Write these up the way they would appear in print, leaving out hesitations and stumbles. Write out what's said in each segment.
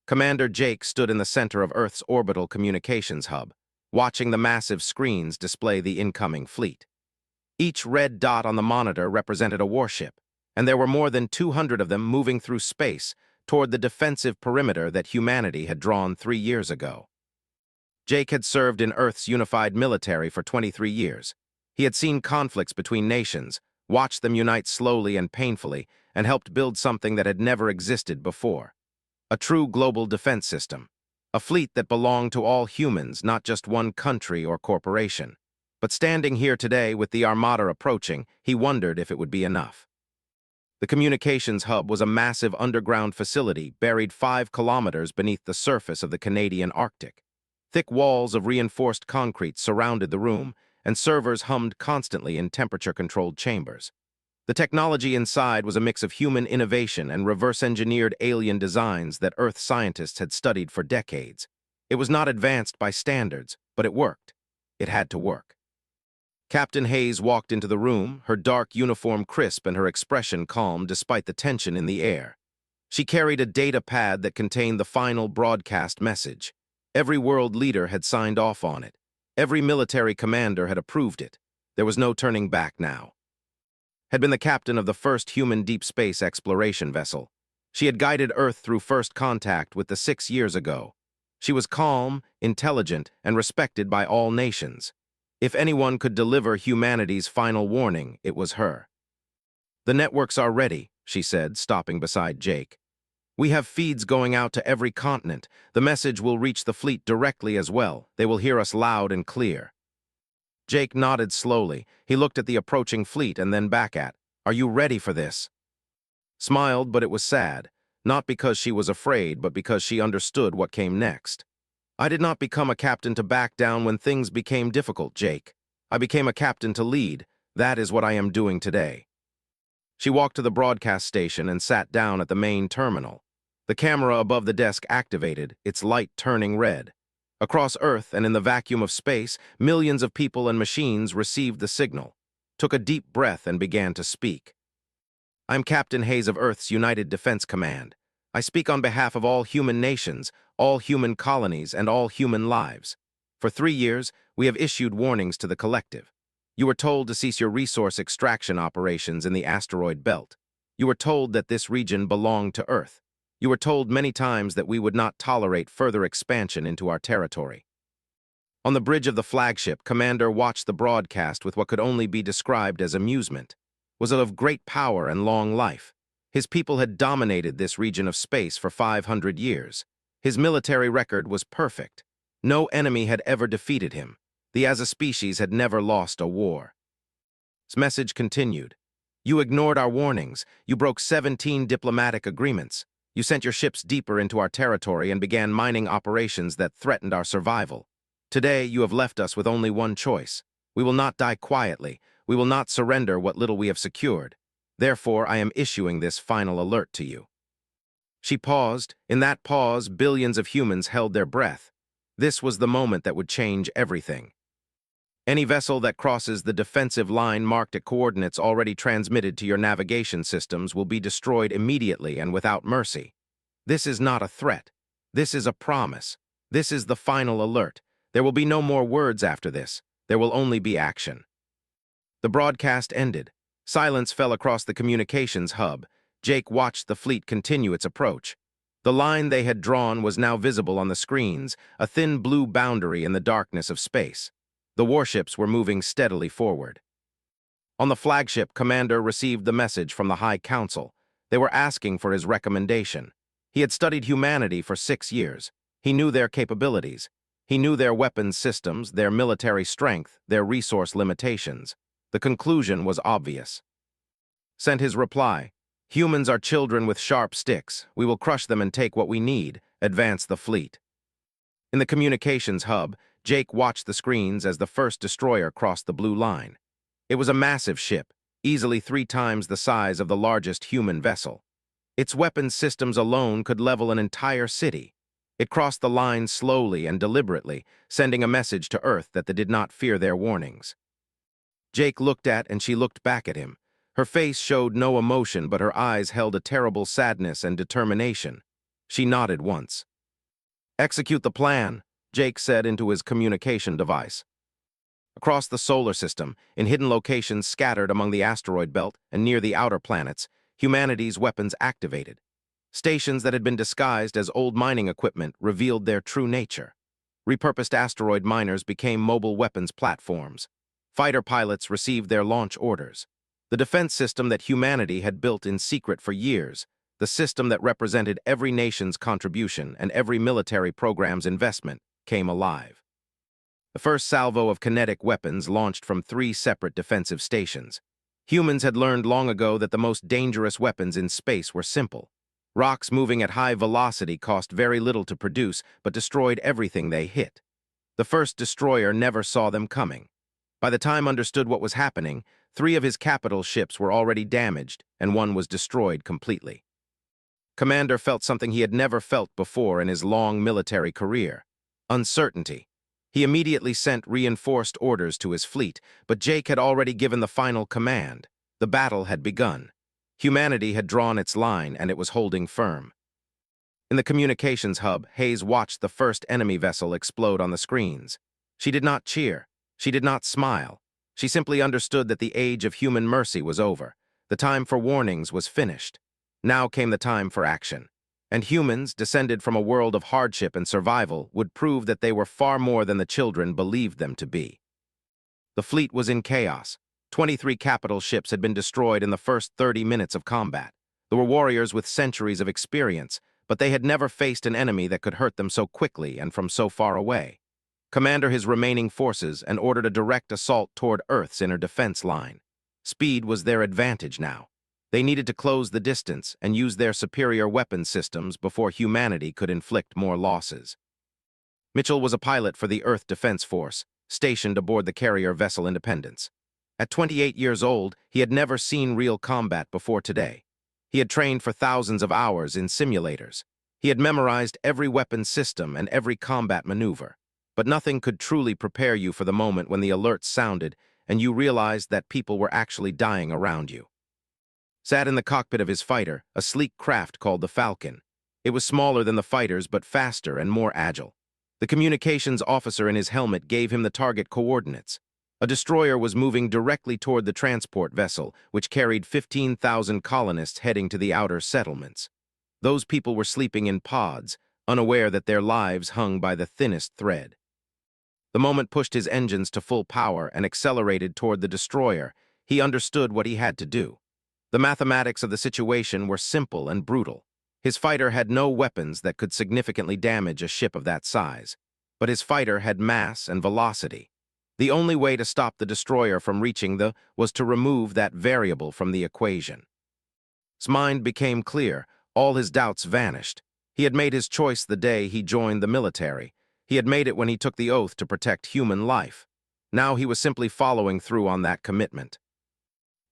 Commander Jake stood in the center of Earth's orbital communications hub, watching the massive screens display the incoming fleet. Each red dot on the monitor represented a warship, and there were more than 200 of them moving through space toward the defensive perimeter that humanity had drawn 3 years ago. Jake had served in Earth's unified military for 23 years. He had seen conflicts between nations, watched them unite slowly and painfully, and helped build something that had never existed before. A true global defense system. A fleet that belonged to all humans, not just one country or corporation. But standing here today with the Armada approaching, he wondered if it would be enough. The communications hub was a massive underground facility buried 5 kilometers beneath the surface of the Canadian Arctic. Thick walls of reinforced concrete surrounded the room, and servers hummed constantly in temperature-controlled chambers. The technology inside was a mix of human innovation and reverse-engineered alien designs that Earth scientists had studied for decades. It was not advanced by standards, but it worked. It had to work. Captain Hayes walked into the room, her dark uniform crisp and her expression calm despite the tension in the air. She carried a data pad that contained the final broadcast message. Every world leader had signed off on it. Every military commander had approved it. There was no turning back now. Had been the captain of the first human deep space exploration vessel. She had guided Earth through first contact with the 6 years ago. She was calm, intelligent, and respected by all nations. If anyone could deliver humanity's final warning, it was her. "The networks are ready," she said, stopping beside Jake. "We have feeds going out to every continent. The message will reach the fleet directly as well. They will hear us loud and clear." Jake nodded slowly. He looked at the approaching fleet and then back at, "Are you ready for this?" Smiled, but it was sad. Not because she was afraid, but because she understood what came next. "I did not become a captain to back down when things became difficult, Jake. I became a captain to lead. That is what I am doing today." She walked to the broadcast station and sat down at the main terminal. The camera above the desk activated, its light turning red. Across Earth and in the vacuum of space, millions of people and machines received the signal, took a deep breath and began to speak. "I'm Captain Hayes of Earth's United Defense Command. I speak on behalf of all human nations, all human colonies, and all human lives. For 3 years, we have issued warnings to the collective. You were told to cease your resource extraction operations in the asteroid belt. You were told that this region belonged to Earth. You were told many times that we would not tolerate further expansion into our territory." On the bridge of the flagship, Commander watched the broadcast with what could only be described as amusement. Was it of great power and long life? His people had dominated this region of space for 500 years. His military record was perfect. No enemy had ever defeated him. The as a species had never lost a war. His message continued. "You ignored our warnings. You broke 17 diplomatic agreements. You sent your ships deeper into our territory and began mining operations that threatened our survival. Today, you have left us with only one choice. We will not die quietly. We will not surrender what little we have secured. Therefore, I am issuing this final alert to you." She paused. In that pause, billions of humans held their breath. This was the moment that would change everything. "Any vessel that crosses the defensive line marked at coordinates already transmitted to your navigation systems will be destroyed immediately and without mercy. This is not a threat. This is a promise. This is the final alert. There will be no more words after this. There will only be action." The broadcast ended. Silence fell across the communications hub. Jake watched the fleet continue its approach. The line they had drawn was now visible on the screens, a thin blue boundary in the darkness of space. The warships were moving steadily forward. On the flagship, Commander received the message from the High Council. They were asking for his recommendation. He had studied humanity for 6 years. He knew their capabilities. He knew their weapons systems, their military strength, their resource limitations. The conclusion was obvious. Sent his reply. "Humans are children with sharp sticks. We will crush them and take what we need. Advance the fleet." In the communications hub, Jake watched the screens as the first destroyer crossed the blue line. It was a massive ship, easily 3 times the size of the largest human vessel. Its weapons systems alone could level an entire city. It crossed the line slowly and deliberately, sending a message to Earth that they did not fear their warnings. Jake looked at and she looked back at him. Her face showed no emotion, but her eyes held a terrible sadness and determination. She nodded once. Execute the plan, Jake said into his communication device. Across the solar system, in hidden locations scattered among the asteroid belt and near the outer planets, humanity's weapons activated. Stations that had been disguised as old mining equipment revealed their true nature. Repurposed asteroid miners became mobile weapons platforms. Fighter pilots received their launch orders. The defense system that humanity had built in secret for years, the system that represented every nation's contribution and every military program's investment, came alive. The first salvo of kinetic weapons launched from 3 separate defensive stations. Humans had learned long ago that the most dangerous weapons in space were simple. Rocks moving at high velocity cost very little to produce, but destroyed everything they hit. The first destroyer never saw them coming. By the time understood what was happening, 3 of his capital ships were already damaged, and 1 was destroyed completely. Commander felt something he had never felt before in his long military career: uncertainty. He immediately sent reinforced orders to his fleet, but Jake had already given the final command. The battle had begun. Humanity had drawn its line, and it was holding firm. In the communications hub, Hayes watched the first enemy vessel explode on the screens. She did not cheer. She did not smile. She simply understood that the age of human mercy was over. The time for warnings was finished. Now came the time for action. And humans, descended from a world of hardship and survival, would prove that they were far more than the children believed them to be. The fleet was in chaos. 23 capital ships had been destroyed in the first 30 minutes of combat. They were warriors with centuries of experience, but they had never faced an enemy that could hurt them so quickly and from so far away. Commander his remaining forces and ordered a direct assault toward Earth's inner defense line. Speed was their advantage now. They needed to close the distance and use their superior weapon systems before humanity could inflict more losses. Mitchell was a pilot for the Earth Defense Force, stationed aboard the carrier vessel Independence. At 28 years old, he had never seen real combat before today. He had trained for thousands of hours in simulators. He had memorized every weapon system and every combat maneuver. But nothing could truly prepare you for the moment when the alerts sounded and you realized that people were actually dying around you. Sat in the cockpit of his fighter, a sleek craft called the Falcon. It was smaller than the fighters, but faster and more agile. The communications officer in his helmet gave him the target coordinates. A destroyer was moving directly toward the transport vessel, which carried 15,000 colonists heading to the outer settlements. Those people were sleeping in pods, unaware that their lives hung by the thinnest thread. The moment pushed his engines to full power and accelerated toward the destroyer. He understood what he had to do. The mathematics of the situation were simple and brutal. His fighter had no weapons that could significantly damage a ship of that size, but his fighter had mass and velocity. The only way to stop the destroyer from reaching was to remove that variable from the equation. His mind became clear. All his doubts vanished. He had made his choice the day he joined the military. He had made it when he took the oath to protect human life. Now he was simply following through on that commitment.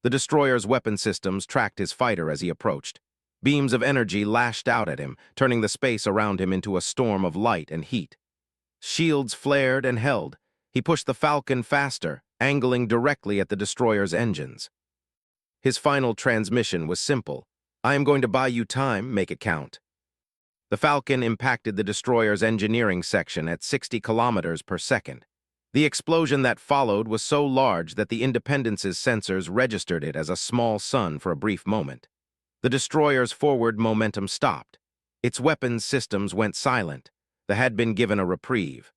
The destroyer's weapon systems tracked his fighter as he approached. Beams of energy lashed out at him, turning the space around him into a storm of light and heat. Shields flared and held. He pushed the Falcon faster, angling directly at the destroyer's engines. His final transmission was simple: "I am going to buy you time, make it count." The Falcon impacted the destroyer's engineering section at 60 kilometers per second. The explosion that followed was so large that the Independence's sensors registered it as a small sun for a brief moment. The destroyer's forward momentum stopped. Its weapons systems went silent. They had been given a reprieve.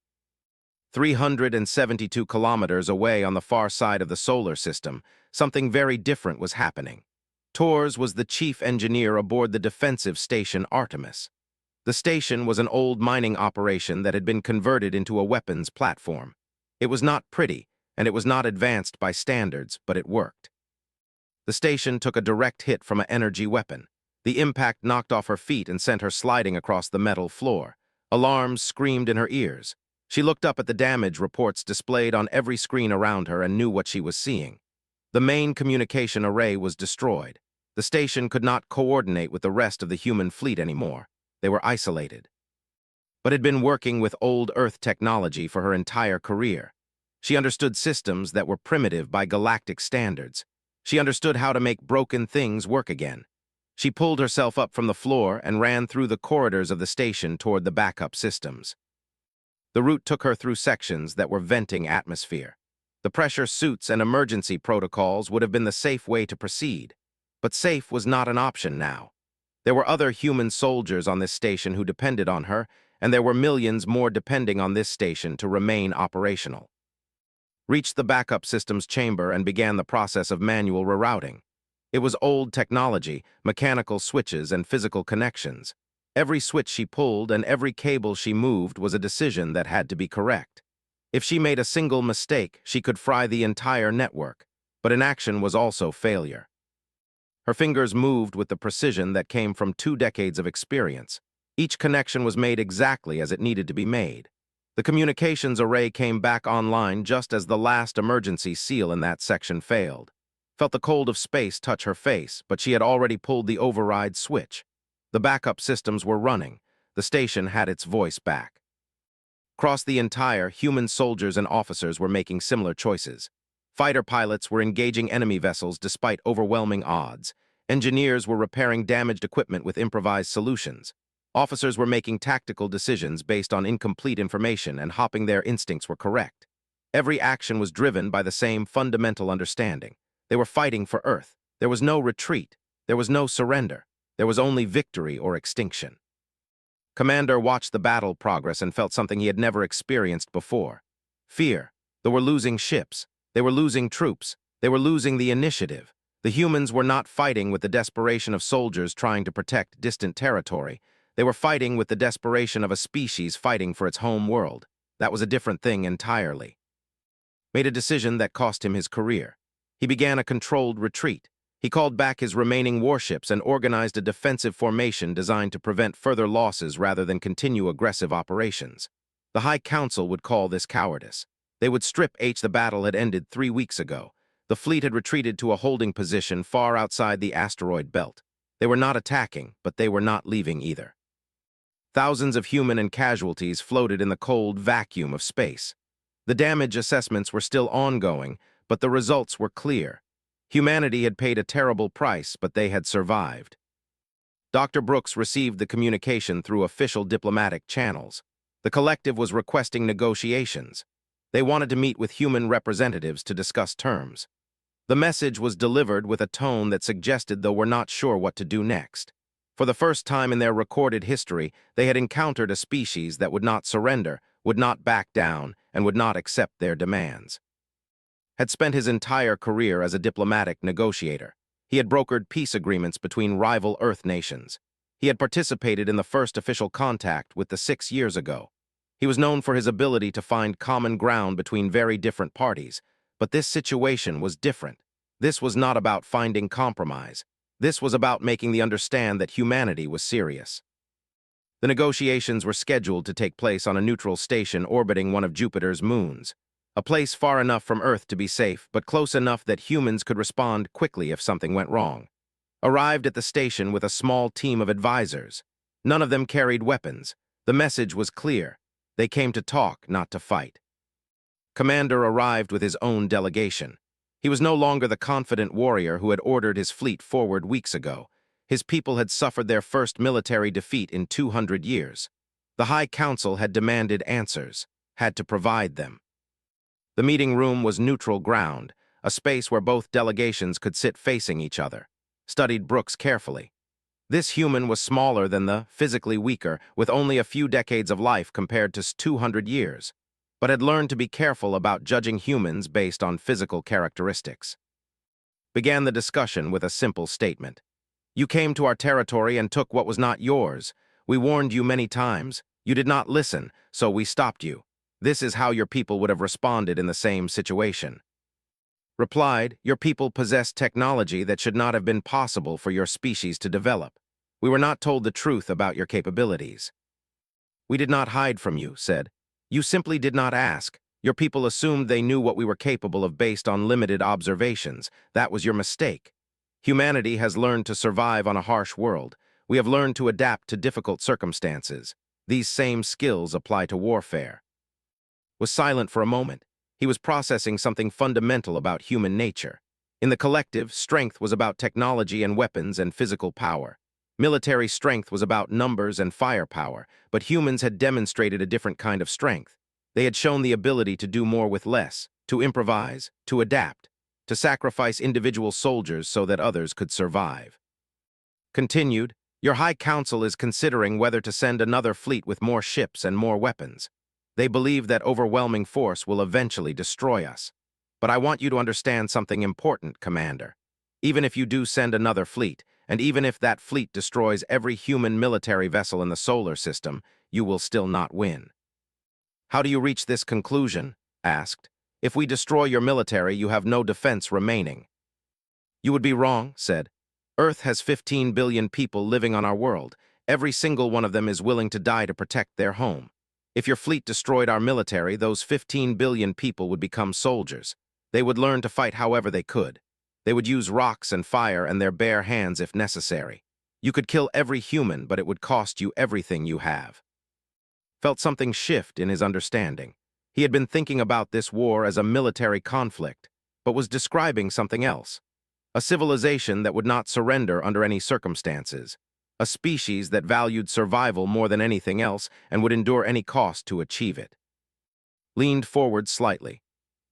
372 kilometers away on the far side of the solar system, something very different was happening. Torres was the chief engineer aboard the defensive station Artemis. The station was an old mining operation that had been converted into a weapons platform. It was not pretty, and it was not advanced by standards, but it worked. The station took a direct hit from an energy weapon. The impact knocked off her feet and sent her sliding across the metal floor. Alarms screamed in her ears. She looked up at the damage reports displayed on every screen around her and knew what she was seeing. The main communication array was destroyed. The station could not coordinate with the rest of the human fleet anymore. They were isolated. But had been working with old Earth technology for her entire career. She understood systems that were primitive by galactic standards. She understood how to make broken things work again. She pulled herself up from the floor and ran through the corridors of the station toward the backup systems. The route took her through sections that were venting atmosphere. The pressure suits and emergency protocols would have been the safe way to proceed, but safe was not an option now. There were other human soldiers on this station who depended on her, and there were millions more depending on this station to remain operational. Reached the backup systems chamber and began the process of manual rerouting. It was old technology, mechanical switches and physical connections. Every switch she pulled and every cable she moved was a decision that had to be correct. If she made a single mistake, she could fry the entire network, but inaction was also failure. Her fingers moved with the precision that came from 2 decades of experience. Each connection was made exactly as it needed to be made. The communications array came back online just as the last emergency seal in that section failed. Felt the cold of space touch her face, but she had already pulled the override switch. The backup systems were running. The station had its voice back. Across the entire, human soldiers and officers were making similar choices. Fighter pilots were engaging enemy vessels despite overwhelming odds. Engineers were repairing damaged equipment with improvised solutions. Officers were making tactical decisions based on incomplete information and hoping their instincts were correct. Every action was driven by the same fundamental understanding. They were fighting for Earth. There was no retreat. There was no surrender. There was only victory or extinction. Commander watched the battle progress and felt something he had never experienced before. Fear. They were losing ships. They were losing troops. They were losing the initiative. The humans were not fighting with the desperation of soldiers trying to protect distant territory. They were fighting with the desperation of a species fighting for its home world. That was a different thing entirely. Made a decision that cost him his career. He began a controlled retreat. He called back his remaining warships and organized a defensive formation designed to prevent further losses rather than continue aggressive operations. The High Council would call this cowardice. They would strip H. The battle had ended 3 weeks ago. The fleet had retreated to a holding position far outside the asteroid belt. They were not attacking, but they were not leaving either. Thousands of human and casualties floated in the cold vacuum of space. The damage assessments were still ongoing, but the results were clear. Humanity had paid a terrible price, but they had survived. Dr. Brooks received the communication through official diplomatic channels. The collective was requesting negotiations. They wanted to meet with human representatives to discuss terms. The message was delivered with a tone that suggested they were not sure what to do next. For the first time in their recorded history, they had encountered a species that would not surrender, would not back down, and would not accept their demands. Had spent his entire career as a diplomatic negotiator. He had brokered peace agreements between rival Earth nations. He had participated in the first official contact with the 6 years ago. He was known for his ability to find common ground between very different parties, but this situation was different. This was not about finding compromise. This was about making them understand that humanity was serious. The negotiations were scheduled to take place on a neutral station orbiting one of Jupiter's moons. A place far enough from Earth to be safe, but close enough that humans could respond quickly if something went wrong. Arrived at the station with a small team of advisors. None of them carried weapons. The message was clear. They came to talk, not to fight. Commander arrived with his own delegation. He was no longer the confident warrior who had ordered his fleet forward weeks ago. His people had suffered their first military defeat in 200 years. The High Council had demanded answers, had to provide them. The meeting room was neutral ground, a space where both delegations could sit facing each other. Studied Brooks carefully. This human was smaller than the physically weaker, with only a few decades of life compared to 200 years, but had learned to be careful about judging humans based on physical characteristics. Began the discussion with a simple statement. You came to our territory and took what was not yours. We warned you many times. You did not listen, so we stopped you. This is how your people would have responded in the same situation. Replied, your people possessed technology that should not have been possible for your species to develop. We were not told the truth about your capabilities. We did not hide from you, said. You simply did not ask. Your people assumed they knew what we were capable of based on limited observations. That was your mistake. Humanity has learned to survive on a harsh world. We have learned to adapt to difficult circumstances. These same skills apply to warfare. Was silent for a moment. He was processing something fundamental about human nature. In the collective, strength was about technology and weapons and physical power. Military strength was about numbers and firepower, but humans had demonstrated a different kind of strength. They had shown the ability to do more with less, to improvise, to adapt, to sacrifice individual soldiers so that others could survive. Continued, your High Council is considering whether to send another fleet with more ships and more weapons. They believe that overwhelming force will eventually destroy us. But I want you to understand something important, Commander. Even if you do send another fleet, and even if that fleet destroys every human military vessel in the solar system, you will still not win. How do you reach this conclusion? Asked. If we destroy your military, you have no defense remaining. You would be wrong, said. Earth has 15 billion people living on our world. Every single one of them is willing to die to protect their home. If your fleet destroyed our military, those 15 billion people would become soldiers. They would learn to fight however they could. They would use rocks and fire and their bare hands if necessary. You could kill every human, but it would cost you everything you have. Felt something shift in his understanding. He had been thinking about this war as a military conflict, but was describing something else. A civilization that would not surrender under any circumstances. A species that valued survival more than anything else and would endure any cost to achieve it. Leaned forward slightly.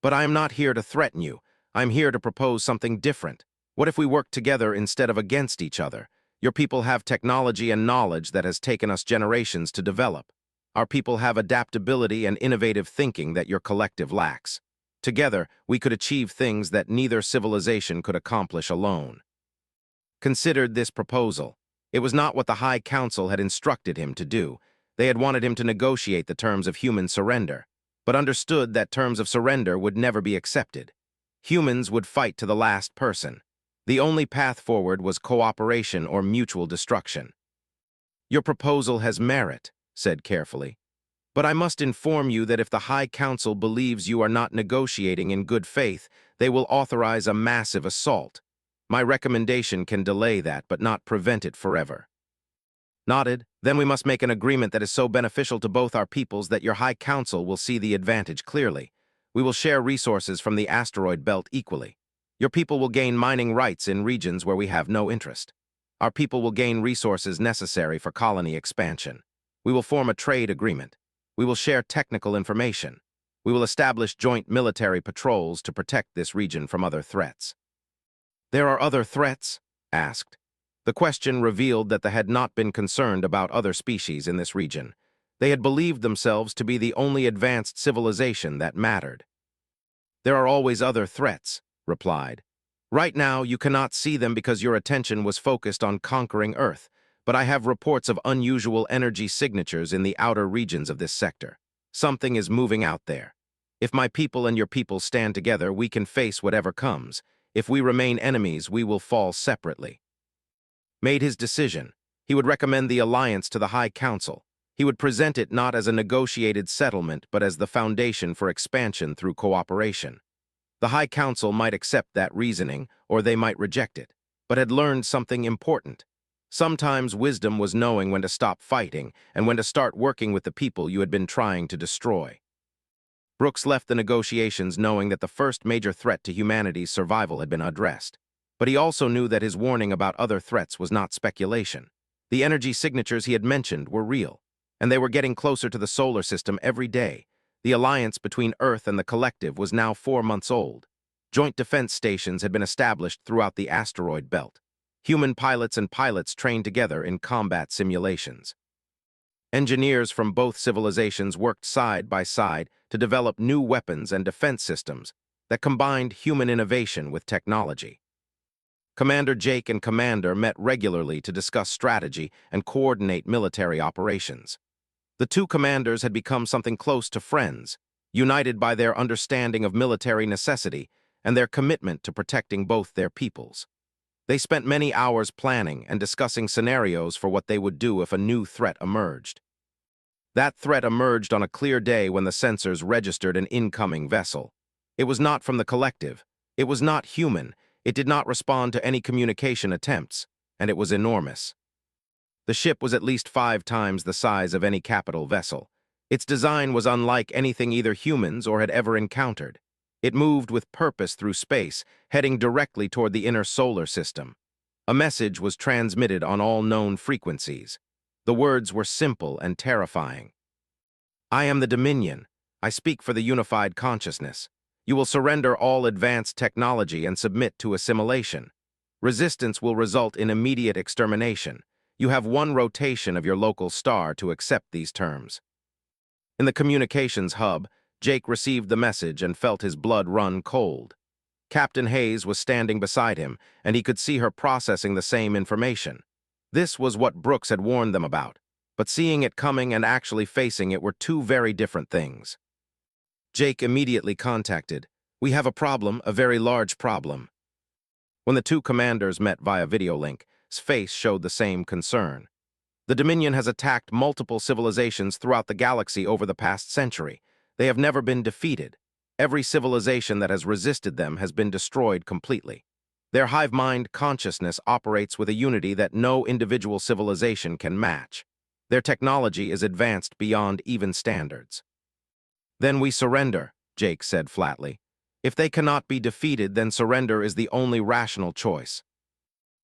But I am not here to threaten you. I am here to propose something different. What if we work together instead of against each other? Your people have technology and knowledge that has taken us generations to develop. Our people have adaptability and innovative thinking that your collective lacks. Together, we could achieve things that neither civilization could accomplish alone. Considered this proposal. It was not what the High Council had instructed him to do. They had wanted him to negotiate the terms of human surrender, but understood that terms of surrender would never be accepted. Humans would fight to the last person. The only path forward was cooperation or mutual destruction. Your proposal has merit, said carefully. But I must inform you that if the High Council believes you are not negotiating in good faith, they will authorize a massive assault. My recommendation can delay that, but not prevent it forever. Nodded. Then we must make an agreement that is so beneficial to both our peoples that your High Council will see the advantage clearly. We will share resources from the asteroid belt equally. Your people will gain mining rights in regions where we have no interest. Our people will gain resources necessary for colony expansion. We will form a trade agreement. We will share technical information. We will establish joint military patrols to protect this region from other threats. There are other threats? Asked. The question revealed that they had not been concerned about other species in this region. They had believed themselves to be the only advanced civilization that mattered. There are always other threats, replied. Right now, you cannot see them because your attention was focused on conquering Earth, but I have reports of unusual energy signatures in the outer regions of this sector. Something is moving out there. If my people and your people stand together, we can face whatever comes. If we remain enemies, we will fall separately. Made his decision. He would recommend the alliance to the High Council. He would present it not as a negotiated settlement, but as the foundation for expansion through cooperation. The High Council might accept that reasoning, or they might reject it, but had learned something important. Sometimes wisdom was knowing when to stop fighting and when to start working with the people you had been trying to destroy. Brooks left the negotiations knowing that the first major threat to humanity's survival had been addressed. But he also knew that his warning about other threats was not speculation. The energy signatures he had mentioned were real, and they were getting closer to the solar system every day. The alliance between Earth and the collective was now 4 months old. Joint defense stations had been established throughout the asteroid belt. Human pilots and pilots trained together in combat simulations. Engineers from both civilizations worked side by side to develop new weapons and defense systems that combined human innovation with technology. Commander Jake and Commander met regularly to discuss strategy and coordinate military operations. The two commanders had become something close to friends, united by their understanding of military necessity and their commitment to protecting both their peoples. They spent many hours planning and discussing scenarios for what they would do if a new threat emerged. That threat emerged on a clear day when the sensors registered an incoming vessel. It was not from the collective. It was not human. It did not respond to any communication attempts, and it was enormous. The ship was at least 5 times the size of any capital vessel. Its design was unlike anything either humans or had ever encountered. It moved with purpose through space, heading directly toward the inner solar system. A message was transmitted on all known frequencies. The words were simple and terrifying. I am the Dominion. I speak for the unified consciousness. You will surrender all advanced technology and submit to assimilation. Resistance will result in immediate extermination. You have one rotation of your local star to accept these terms. In the communications hub, Jake received the message and felt his blood run cold. Captain Hayes was standing beside him, and he could see her processing the same information. This was what Brooks had warned them about, but seeing it coming and actually facing it were two very different things. Jake immediately contacted, "We have a problem, a very large problem." When the two commanders met via video link, his face showed the same concern. The Dominion has attacked multiple civilizations throughout the galaxy over the past century. They have never been defeated. Every civilization that has resisted them has been destroyed completely. Their hive-mind consciousness operates with a unity that no individual civilization can match. Their technology is advanced beyond even standards. Then we surrender, Jake said flatly. If they cannot be defeated, then surrender is the only rational choice.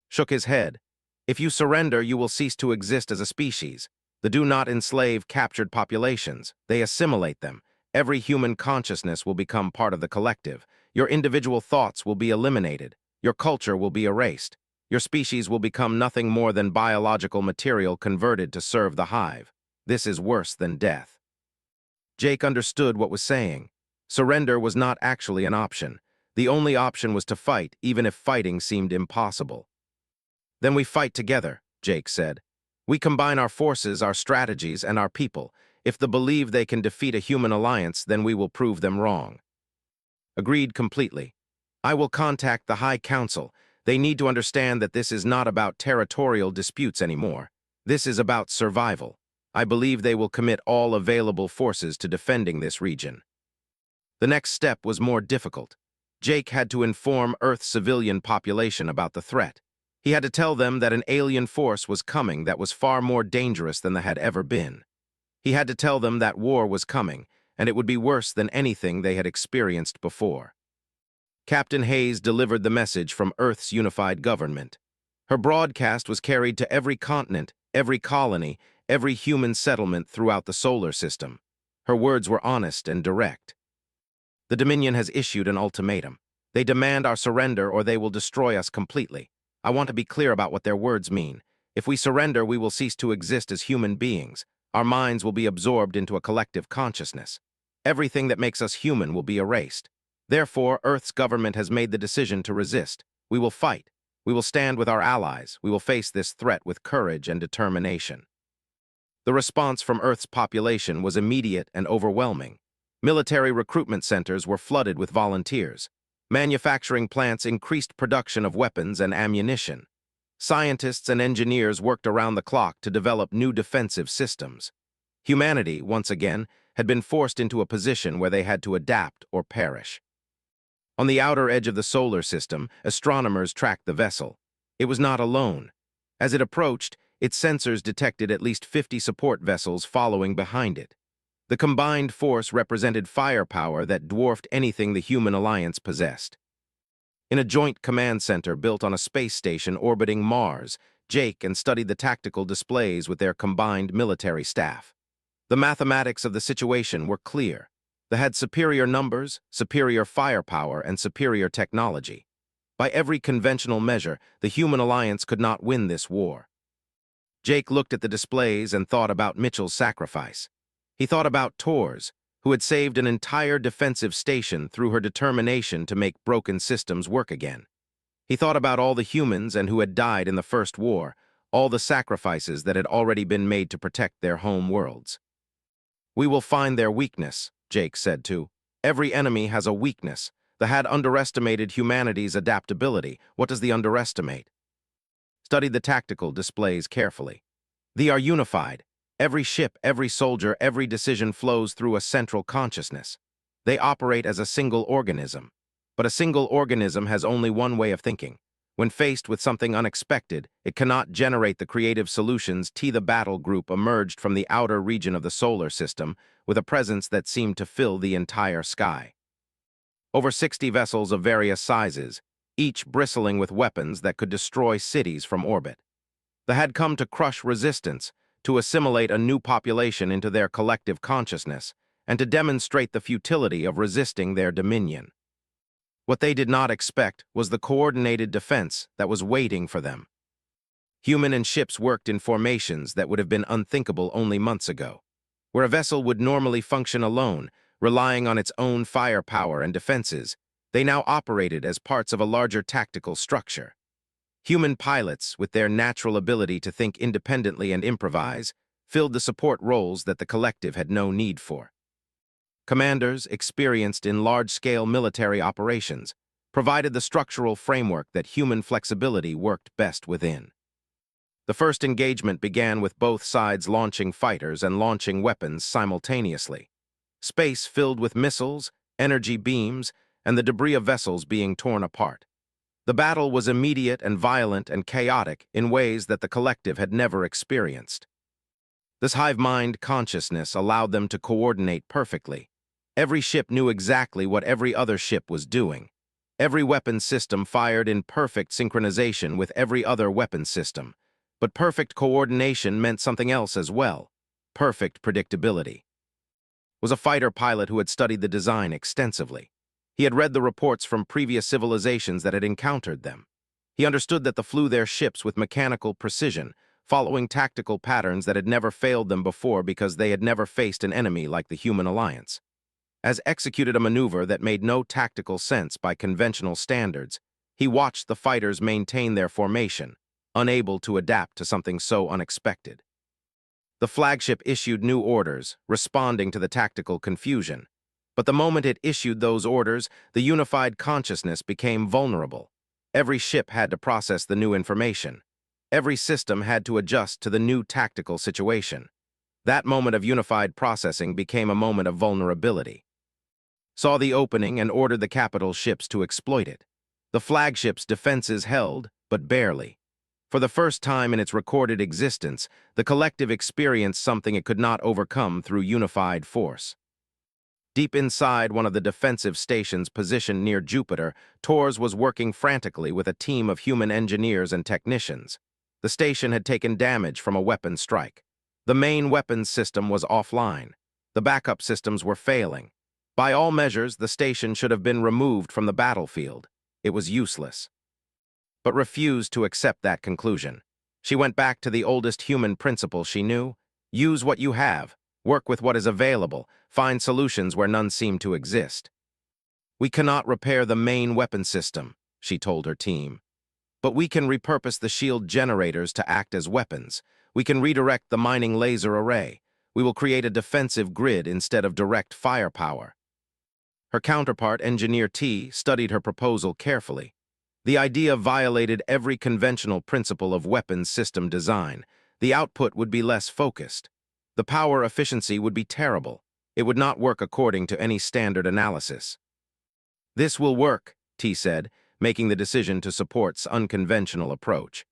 Shook his head. If you surrender, you will cease to exist as a species. The do not enslave captured populations. They assimilate them. Every human consciousness will become part of the collective. Your individual thoughts will be eliminated. Your culture will be erased. Your species will become nothing more than biological material converted to serve the hive. This is worse than death. Jake understood what was saying. Surrender was not actually an option. The only option was to fight, even if fighting seemed impossible. Then we fight together, Jake said. We combine our forces, our strategies, and our people. If they believe they can defeat a human alliance, then we will prove them wrong. Agreed completely. I will contact the High Council. They need to understand that this is not about territorial disputes anymore. This is about survival. I believe they will commit all available forces to defending this region. The next step was more difficult. Jake had to inform Earth's civilian population about the threat. He had to tell them that an alien force was coming that was far more dangerous than there had ever been. He had to tell them that war was coming, and it would be worse than anything they had experienced before. Captain Hayes delivered the message from Earth's unified government. Her broadcast was carried to every continent, every colony, every human settlement throughout the solar system. Her words were honest and direct. The Dominion has issued an ultimatum. They demand our surrender or they will destroy us completely. I want to be clear about what their words mean. If we surrender, we will cease to exist as human beings. Our minds will be absorbed into a collective consciousness. Everything that makes us human will be erased. Therefore, Earth's government has made the decision to resist. We will fight. We will stand with our allies. We will face this threat with courage and determination. The response from Earth's population was immediate and overwhelming. Military recruitment centers were flooded with volunteers. Manufacturing plants increased production of weapons and ammunition. Scientists and engineers worked around the clock to develop new defensive systems. Humanity, once again, had been forced into a position where they had to adapt or perish. On the outer edge of the solar system, astronomers tracked the vessel. It was not alone. As it approached, its sensors detected at least 50 support vessels following behind it. The combined force represented firepower that dwarfed anything the human alliance possessed. In a joint command center built on a space station orbiting Mars, Jake studied the tactical displays with their combined military staff. The mathematics of the situation were clear. They had superior numbers, superior firepower, and superior technology. By every conventional measure, the human alliance could not win this war. Jake looked at the displays and thought about Mitchell's sacrifice. He thought about Tor's, who had saved an entire defensive station through her determination to make broken systems work again. He thought about all the humans and who had died in the First War, all the sacrifices that had already been made to protect their home worlds. We will find their weakness, Jake said too. Every enemy has a weakness. The had underestimated humanity's adaptability. What does the underestimate? Studied the tactical displays carefully. They are unified. Every ship, every soldier, every decision flows through a central consciousness. They operate as a single organism. But a single organism has only one way of thinking. When faced with something unexpected, it cannot generate the creative solutions. The battle group emerged from the outer region of the solar system with a presence that seemed to fill the entire sky. over 60 vessels of various sizes, each bristling with weapons that could destroy cities from orbit. They had come to crush resistance, to assimilate a new population into their collective consciousness, and to demonstrate the futility of resisting their dominion. What they did not expect was the coordinated defense that was waiting for them. Human and ships worked in formations that would have been unthinkable only months ago. Where a vessel would normally function alone, relying on its own firepower and defenses, they now operated as parts of a larger tactical structure. Human pilots, with their natural ability to think independently and improvise, filled the support roles that the collective had no need for. Commanders, experienced in large-scale military operations, provided the structural framework that human flexibility worked best within. The first engagement began with both sides launching fighters and launching weapons simultaneously. Space filled with missiles, energy beams, and the debris of vessels being torn apart. The battle was immediate and violent and chaotic in ways that the collective had never experienced. This hive-mind consciousness allowed them to coordinate perfectly. Every ship knew exactly what every other ship was doing. Every weapon system fired in perfect synchronization with every other weapon system. But perfect coordination meant something else as well: perfect predictability. Was a fighter pilot who had studied the design extensively. He had read the reports from previous civilizations that had encountered them. He understood that they flew their ships with mechanical precision, following tactical patterns that had never failed them before because they had never faced an enemy like the human alliance. As executed a maneuver that made no tactical sense by conventional standards, he watched the fighters maintain their formation, unable to adapt to something so unexpected. The flagship issued new orders, responding to the tactical confusion. But the moment it issued those orders, the unified consciousness became vulnerable. Every ship had to process the new information. Every system had to adjust to the new tactical situation. That moment of unified processing became a moment of vulnerability. Saw the opening and ordered the capital ships to exploit it. The flagship's defenses held, but barely. For the first time in its recorded existence, the collective experienced something it could not overcome through unified force. Deep inside one of the defensive stations positioned near Jupiter, Tors was working frantically with a team of human engineers and technicians. The station had taken damage from a weapon strike. The main weapons system was offline. The backup systems were failing. By all measures, the station should have been removed from the battlefield. It was useless. But refused to accept that conclusion. She went back to the oldest human principle she knew: use what you have, work with what is available, find solutions where none seem to exist. We cannot repair the main weapon system, she told her team. But we can repurpose the shield generators to act as weapons. We can redirect the mining laser array. We will create a defensive grid instead of direct firepower. Her counterpart, Engineer T, studied her proposal carefully. The idea violated every conventional principle of weapons system design. The output would be less focused. The power efficiency would be terrible. It would not work according to any standard analysis. This will work, T said, making the decision to support's unconventional approach.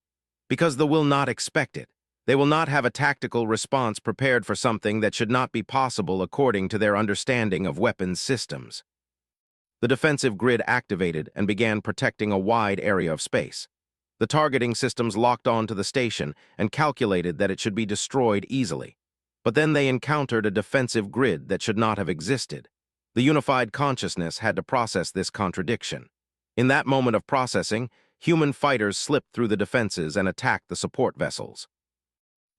Because they will not expect it. They will not have a tactical response prepared for something that should not be possible according to their understanding of weapons systems. The defensive grid activated and began protecting a wide area of space. The targeting systems locked onto the station and calculated that it should be destroyed easily. But then they encountered a defensive grid that should not have existed. The unified consciousness had to process this contradiction. In that moment of processing, human fighters slipped through the defenses and attacked the support vessels.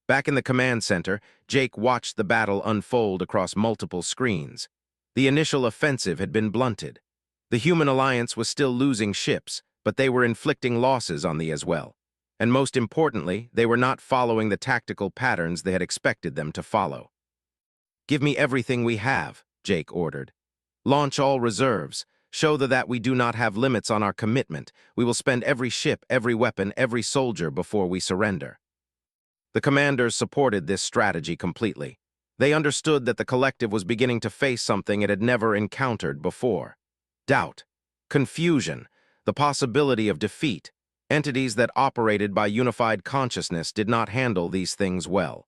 Back in the command center, Jake watched the battle unfold across multiple screens. The initial offensive had been blunted. The human alliance was still losing ships, but they were inflicting losses on the as well. And most importantly, they were not following the tactical patterns they had expected them to follow. "Give me everything we have," Jake ordered. "Launch all reserves. Show that we do not have limits on our commitment. We will spend every ship, every weapon, every soldier before we surrender." The commanders supported this strategy completely. They understood that the collective was beginning to face something it had never encountered before. Doubt, confusion, the possibility of defeat. Entities that operated by unified consciousness did not handle these things well.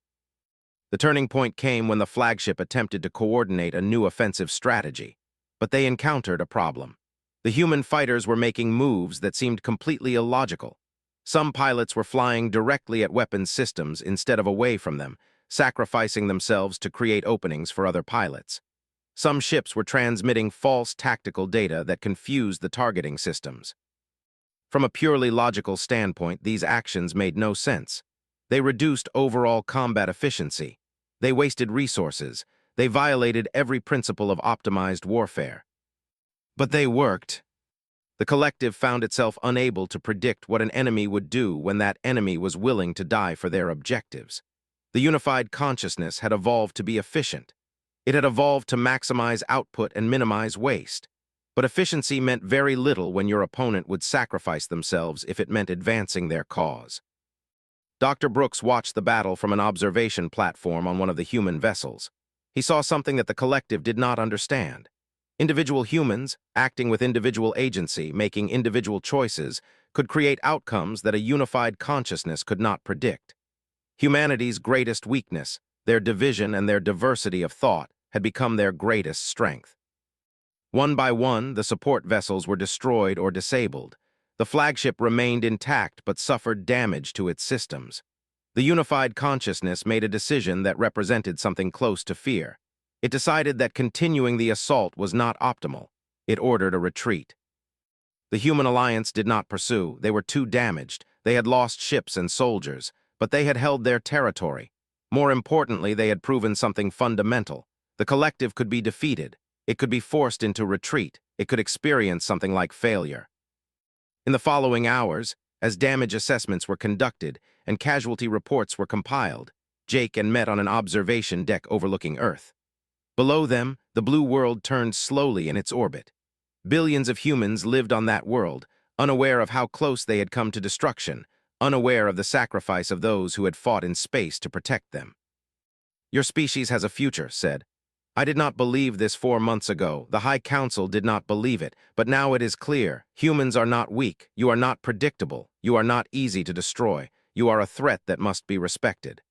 The turning point came when the flagship attempted to coordinate a new offensive strategy. But they encountered a problem. The human fighters were making moves that seemed completely illogical. Some pilots were flying directly at weapons systems instead of away from them, sacrificing themselves to create openings for other pilots. Some ships were transmitting false tactical data that confused the targeting systems. From a purely logical standpoint, these actions made no sense. They reduced overall combat efficiency. They wasted resources. They violated every principle of optimized warfare. But they worked. The collective found itself unable to predict what an enemy would do when that enemy was willing to die for their objectives. The unified consciousness had evolved to be efficient. It had evolved to maximize output and minimize waste. But efficiency meant very little when your opponent would sacrifice themselves if it meant advancing their cause. Dr. Brooks watched the battle from an observation platform on one of the human vessels. He saw something that the collective did not understand. Individual humans, acting with individual agency, making individual choices, could create outcomes that a unified consciousness could not predict. Humanity's greatest weakness, their division and their diversity of thought, had become their greatest strength. One by one, the support vessels were destroyed or disabled. The flagship remained intact but suffered damage to its systems. The unified consciousness made a decision that represented something close to fear. It decided that continuing the assault was not optimal. It ordered a retreat. The human alliance did not pursue. They were too damaged. They had lost ships and soldiers, but they had held their territory. More importantly, they had proven something fundamental. The collective could be defeated. It could be forced into retreat. It could experience something like failure. In the following hours, as damage assessments were conducted and casualty reports were compiled, Jake and met on an observation deck overlooking Earth. Below them, the blue world turned slowly in its orbit. Billions of humans lived on that world, unaware of how close they had come to destruction, unaware of the sacrifice of those who had fought in space to protect them. "Your species has a future," said. "I did not believe this 4 months ago. The High Council did not believe it, but now it is clear. Humans are not weak. You are not predictable. You are not easy to destroy. You are a threat that must be respected."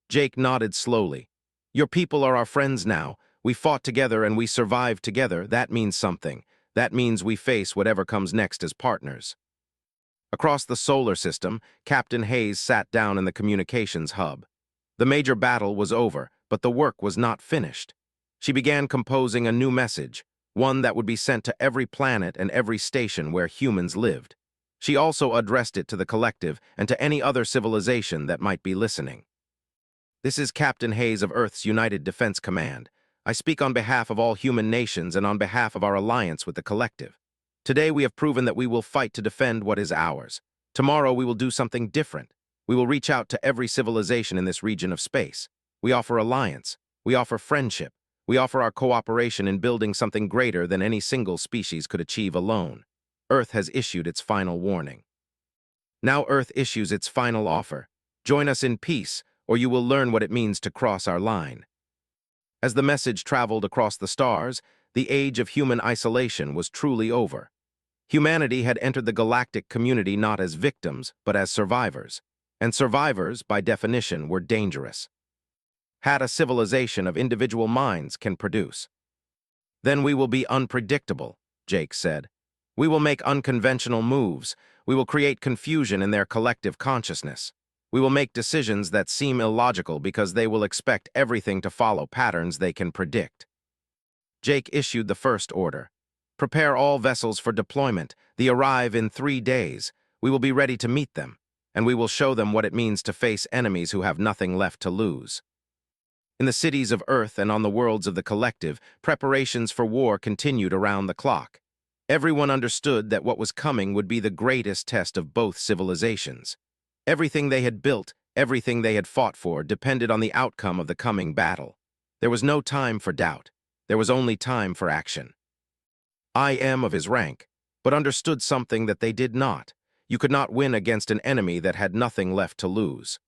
Jake nodded slowly. "Your people are our friends now. We fought together and we survived together. That means something. That means we face whatever comes next as partners." Across the solar system, Captain Hayes sat down in the communications hub. The major battle was over, but the work was not finished. She began composing a new message, one that would be sent to every planet and every station where humans lived. She also addressed it to the collective and to any other civilization that might be listening. "This is Captain Hayes of Earth's United Defense Command. I speak on behalf of all human nations and on behalf of our alliance with the collective. Today we have proven that we will fight to defend what is ours. Tomorrow we will do something different. We will reach out to every civilization in this region of space. We offer alliance. We offer friendship. We offer our cooperation in building something greater than any single species could achieve alone. Earth has issued its final warning. Now Earth issues its final offer. Join us in peace, or you will learn what it means to cross our line." As the message traveled across the stars, the age of human isolation was truly over. Humanity had entered the galactic community not as victims, but as survivors. And survivors, by definition, were dangerous. Had a civilization of individual minds can produce. "Then we will be unpredictable," Jake said. "We will make unconventional moves. We will create confusion in their collective consciousness. We will make decisions that seem illogical because they will expect everything to follow patterns they can predict." Jake issued the first order. "Prepare all vessels for deployment. They arrive in 3 days. We will be ready to meet them, and we will show them what it means to face enemies who have nothing left to lose." In the cities of Earth and on the worlds of the collective, preparations for war continued around the clock. Everyone understood that what was coming would be the greatest test of both civilizations. Everything they had built, everything they had fought for, depended on the outcome of the coming battle. There was no time for doubt. There was only time for action. I am of his rank, but understood something that they did not. You could not win against an enemy that had nothing left to lose.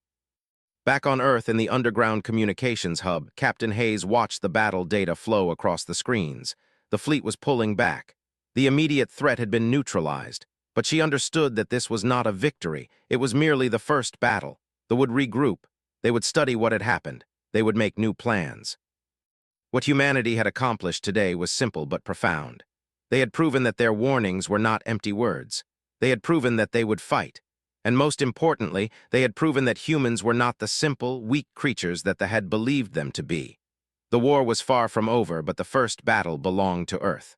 Back on Earth in the underground communications hub, Captain Hayes watched the battle data flow across the screens. The fleet was pulling back. The immediate threat had been neutralized, but she understood that this was not a victory. It was merely the first battle. They would regroup. They would study what had happened. They would make new plans. What humanity had accomplished today was simple but profound. They had proven that their warnings were not empty words. They had proven that they would fight. And most importantly, they had proven that humans were not the simple, weak creatures that they had believed them to be. The war was far from over, but the first battle belonged to Earth.